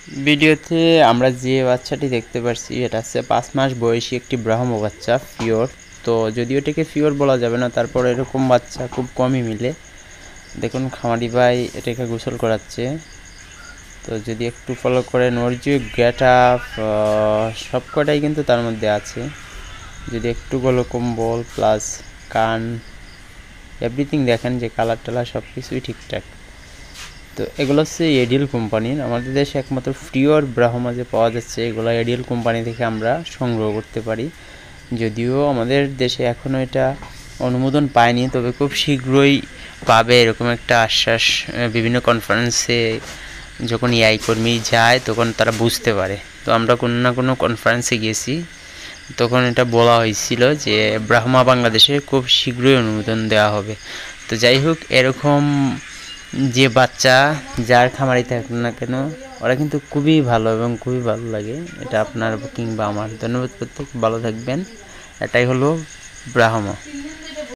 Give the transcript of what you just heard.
ভিডিওতে আমরা যে বাচ্চাটি দেখতে পাচ্ছি এটা হচ্ছে 5 মাস বয়সী একটি ব্রাহ্মা বাচ্চা পিওর। তো যদিও এটাকে পিওর বলা যাবে না, তারপর এরকম বাচ্চা খুব কমই মিলে। দেখুন খামারি ভাই এটাকে গোসল করাচ্ছে। তো যদি একটু ফলো করেন ওর যে গেট আপ সব কটাই কিন্তু তার মধ্যে আছে। যদি একটু গলো কম্বল প্লাস কান এভরিথিং দেখেন যে কালার টালার সব কিছুই ঠিকঠাক। তো এগুলো হচ্ছে এডিএল কোম্পানির, আমাদের দেশে একমাত্র পিওর ব্রাহ্মা যে পাওয়া যাচ্ছে এগুলো এডিএল কোম্পানি থেকে আমরা সংগ্রহ করতে পারি। যদিও আমাদের দেশে এখনও এটা অনুমোদন পায়নি, তবে খুব শীঘ্রই পাবে এরকম একটা আশ্বাস বিভিন্ন কনফারেন্সে যখন এআই কর্মী যায় তখন তারা বুঝতে পারে। তো আমরা কোনো না কোনো কনফারেন্সে গেছি, তখন এটা বলা হয়েছিল যে ব্রাহ্মা বাংলাদেশে খুব শীঘ্রই অনুমোদন দেওয়া হবে। তো যাই হোক, এরকম যে বাচ্চা যার খামারি থাকুক না কেন ওরা কিন্তু খুবই ভালো এবং খুবই ভালো লাগে, এটা আপনার কিংবা আমার। ধন্যবাদ, প্রত্যেক ভালো থাকবেন। এটাই হলো ব্রাহ্মা।